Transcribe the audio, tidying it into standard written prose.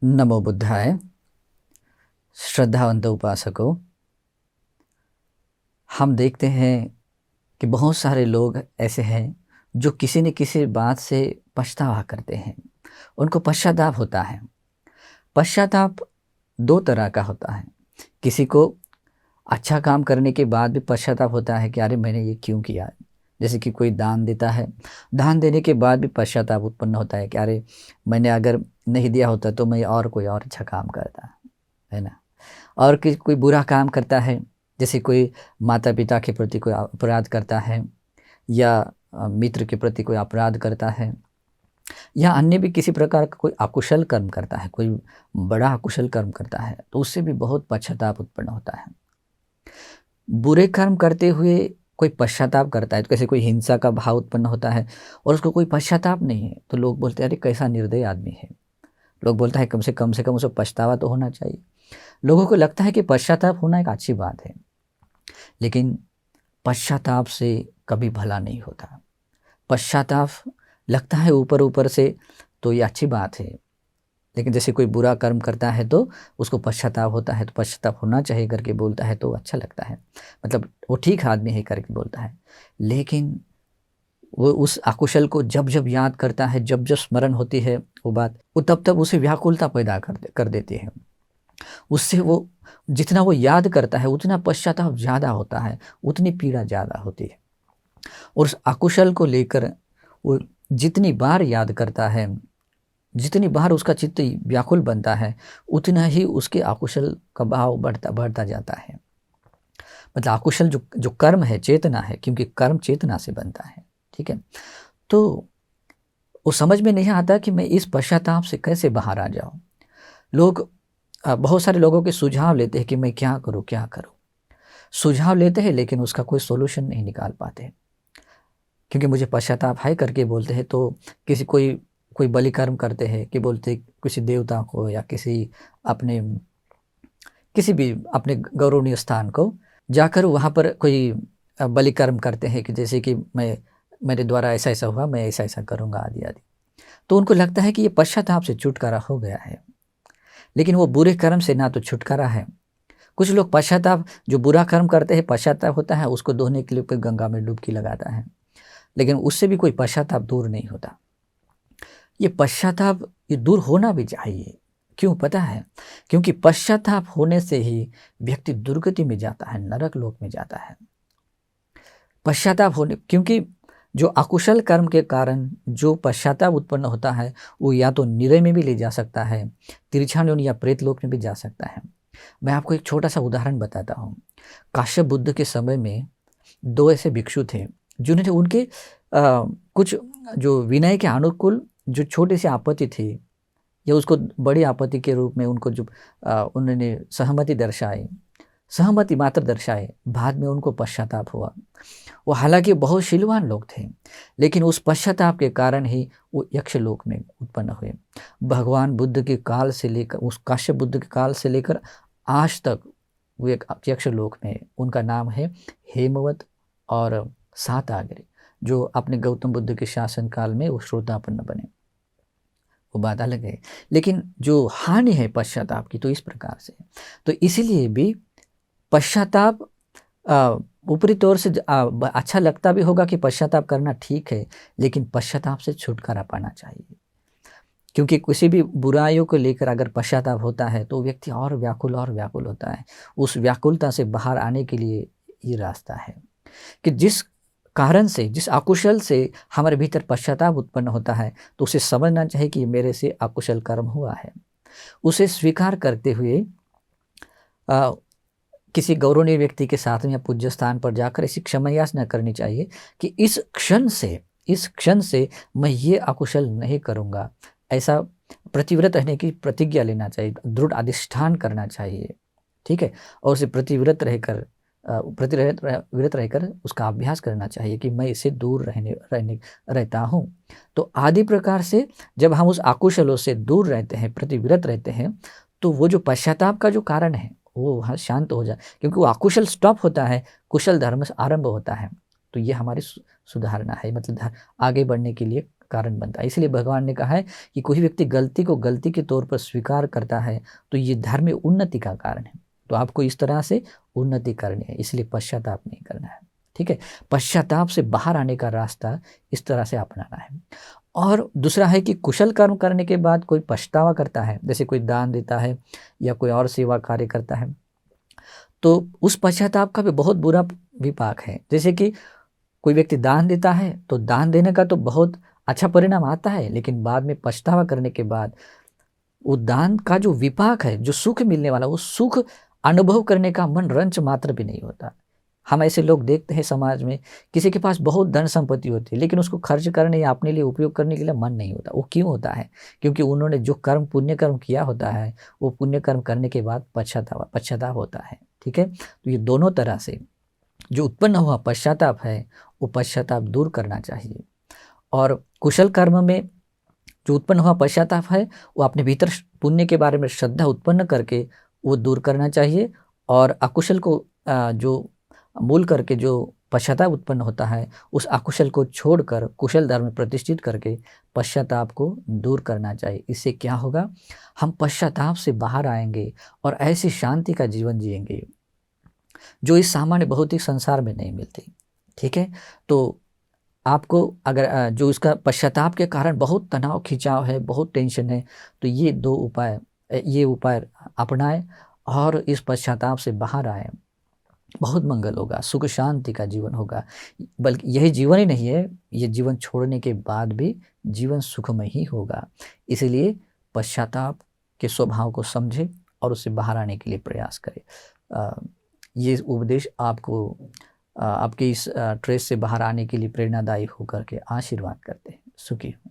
नमो बुद्धाय। श्रद्धावंत उपासकों, हम देखते हैं कि बहुत सारे लोग ऐसे हैं जो किसी न किसी बात से पछतावा करते हैं। उनको पश्चाताप होता है। पश्चाताप दो तरह का होता है। किसी को अच्छा काम करने के बाद भी पश्चाताप होता है कि अरे मैंने ये क्यों किया। जैसे कि कोई दान देता है, दान देने के बाद भी पश्चाताप उत्पन्न होता है कि अरे मैंने अगर नहीं दिया होता तो मैं और कोई और अच्छा काम करता, है ना। और कि कोई बुरा काम करता है, जैसे कोई माता पिता के प्रति कोई अपराध करता है या मित्र के प्रति कोई अपराध करता है या अन्य भी किसी प्रकार का कोई अकुशल कर्म करता है, कोई बड़ा अकुशल कर्म करता है, तो उससे भी बहुत पश्चाताप उत्पन्न होता है। बुरे कर्म करते हुए कोई पश्चाताप करता है तो कैसे कोई हिंसा का भाव उत्पन्न होता है और उसको कोई पश्चाताप नहीं है, तो लोग बोलते हैं अरे कैसा निर्दयी आदमी है। लोग बोलता है कम से कम उसे पछतावा तो होना चाहिए। लोगों को लगता है कि पश्चाताप होना एक अच्छी बात है, लेकिन पश्चाताप से कभी भला नहीं होता। पश्चाताप लगता है ऊपर ऊपर से तो ये अच्छी बात है, लेकिन जैसे कोई बुरा कर्म करता है तो उसको पश्चाताप होता है, तो पश्चाताप होना चाहिए करके बोलता है तो अच्छा लगता है, मतलब वो ठीक आदमी है करके बोलता है। लेकिन वो उस अकुशल को जब जब याद करता है, जब जब स्मरण होती है वो बात, वो तब तब उसे व्याकुलता पैदा कर देती है। उससे वो जितना वो याद करता है उतना पश्चाताप ज़्यादा होता है, उतनी पीड़ा ज़्यादा होती है। और उस अकुशल को लेकर वो जितनी बार याद करता है, जितनी बार उसका चित्त व्याकुल बनता है, उतना ही उसके अकुशल का भाव बढ़ता बढ़ता जाता है। मतलब अकुशल जो जो कर्म है, चेतना है, क्योंकि कर्म चेतना से बनता है, ठीक है। तो वो समझ में नहीं आता कि मैं इस पश्चाताप से कैसे बाहर आ जाऊँ। लोग बहुत सारे लोगों के सुझाव लेते हैं कि मैं क्या करूँ क्या करूँ। सुझाव लेते हैं लेकिन उसका कोई सॉल्यूशन नहीं निकाल पाते, क्योंकि मुझे पश्चाताप है करके बोलते हैं। तो किसी कोई कोई बलि कर्म करते हैं कि बोलते हैं किसी देवता को या अपने किसी भी अपने गौरवनीय स्थान को जाकर वहाँ पर कोई बलि कर्म करते हैं कि जैसे कि मेरे द्वारा ऐसा ऐसा हुआ, मैं ऐसा ऐसा करूँगा आदि आदि। तो उनको लगता है कि ये पश्चाताप से छुटकारा हो गया है, लेकिन वो बुरे कर्म से ना तो छुटकारा है। कुछ लोग पश्चाताप, जो बुरा कर्म करते हैं पश्चाताप होता है, उसको धोने के लिए कोई गंगा में डुबकी लगाता है, लेकिन उससे भी कोई पश्चाताप दूर नहीं होता। ये पश्चाताप ये दूर होना भी चाहिए। क्यों पता है? क्योंकि पश्चाताप होने से ही व्यक्ति दुर्गति में जाता है, नरक लोक में जाता है। पश्चाताप होने, क्योंकि जो अकुशल कर्म के कारण जो पश्चाताप उत्पन्न होता है वो या तो निरय में भी ले जा सकता है, तिरछा योनि या प्रेत लोक में भी जा सकता है। मैं आपको एक छोटा सा उदाहरण बताता हूँ। काश्यप बुद्ध के समय में दो ऐसे भिक्षु थे जिन्होंने उनके कुछ जो विनय के अनुकूल जो छोटी सी आपत्ति थी या उसको बड़ी आपत्ति के रूप में उनको जो उन्होंने सहमति मात्र दर्शाए, बाद में उनको पश्चाताप हुआ। वो हालांकि बहुत शीलवान लोग थे, लेकिन उस पश्चाताप के कारण ही वो यक्षलोक में उत्पन्न हुए। भगवान बुद्ध के काल से लेकर, उस काश्यप बुद्ध के काल से लेकर आज तक वो एक यक्षलोक में, उनका नाम है हेमवत और साताग्रे, जो अपने गौतम बुद्ध के शासन काल में वो श्रोतापन्न बने। वो बात अलग है, लेकिन जो हानि है पश्चाताप की तो इस प्रकार से। तो इसीलिए भी पश्चाताप ऊपरी तौर से अच्छा लगता भी होगा कि पश्चाताप करना ठीक है, लेकिन पश्चाताप से छुटकारा पाना चाहिए। क्योंकि किसी भी बुराइयों को लेकर अगर पश्चाताप होता है तो व्यक्ति और व्याकुल होता है। उस व्याकुलता से बाहर आने के लिए ये रास्ता है कि जिस कारण से, जिस अकुशल से हमारे भीतर पश्चाताप उत्पन्न होता है, तो उसे समझना चाहिए कि मेरे से अकुशल कर्म हुआ है। उसे स्वीकार करते हुए किसी गौरवनीय व्यक्ति के साथ में या पूज्य स्थान पर जाकर ऐसी क्षमा याचना करनी चाहिए कि इस क्षण से मैं ये अकुशल नहीं करूँगा। ऐसा प्रतिव्रत रहने की प्रतिज्ञा लेना चाहिए, दृढ़ अधिष्ठान करना चाहिए, ठीक है। और उसे प्रतिव्रत रहकर उसका अभ्यास करना चाहिए कि मैं इससे दूर रहता हूँ। तो आदि प्रकार से जब हम उस अकुशलों से दूर रहते हैं, प्रतिव्रत रहते हैं, तो वो जो पश्चाताप का जो कारण है वो वहाँ शांत हो जाए, क्योंकि वो अकुशल स्टॉप होता है, कुशल धर्म से आरंभ होता है। तो ये हमारी सुधारना है, मतलब आगे बढ़ने के लिए कारण बनता है। इसलिए भगवान ने कहा है कि कोई व्यक्ति गलती को गलती के तौर पर स्वीकार करता है तो ये धर्म में उन्नति का कारण है। तो आपको इस तरह से उन्नति करनी है, इसलिए पश्चाताप नहीं करना है। ठीक है, पश्चाताप से बाहर आने का रास्ता इस तरह से अपनाना है। और दूसरा है कि कुशल कर्म करने के बाद कोई पछतावा करता है, जैसे कोई दान देता है या कोई और सेवा कार्य करता है, तो उस पश्चाताप का भी बहुत बुरा विपाक है। जैसे कि कोई व्यक्ति दान देता है तो दान देने का तो बहुत अच्छा परिणाम आता है, लेकिन बाद में पछतावा करने के बाद वो दान का जो विपाक है, जो सुख मिलने वाला, वो सुख अनुभव करने का मन रंच मात्र भी नहीं होता। हम ऐसे लोग देखते हैं समाज में, किसी के पास बहुत धन संपत्ति होती है लेकिन उसको खर्च करने या अपने लिए उपयोग करने के लिए मन नहीं होता। वो क्यों होता है? क्योंकि उन्होंने जो कर्म पुण्य कर्म किया होता है वो पुण्य कर्म करने के बाद पश्चाताप होता है। ठीक है, तो ये दोनों तरह से जो उत्पन्न हुआ पश्चाताप है वो पश्चाताप दूर करना चाहिए। और कुशल कर्म में जो उत्पन्न हुआ पश्चाताप है वो अपने भीतर पुण्य के बारे में श्रद्धा उत्पन्न करके वो दूर करना चाहिए। और अकुशल को जो मूल करके जो पश्चाताप उत्पन्न होता है उस अकुशल को छोड़कर कुशल धर्म में प्रतिष्ठित करके पश्चाताप को दूर करना चाहिए। इससे क्या होगा? हम पश्चाताप से बाहर आएंगे और ऐसी शांति का जीवन जिएंगे जो इस सामान्य भौतिक संसार में नहीं मिलती। ठीक है, तो आपको अगर जो इसका पश्चाताप के कारण बहुत तनाव खिंचाव है, बहुत टेंशन है, तो ये उपाय अपनाएं और इस पश्चाताप से बाहर आए। बहुत मंगल होगा, सुख शांति का जीवन होगा। बल्कि यही जीवन ही नहीं है, ये जीवन छोड़ने के बाद भी जीवन सुखमय ही होगा। इसलिए पश्चाताप के स्वभाव को समझे और उससे बाहर आने के लिए प्रयास करें। ये उपदेश आपको आपके इस ट्रेस से बाहर आने के लिए प्रेरणादायी होकर के आशीर्वाद करते हैं। सुखी हो।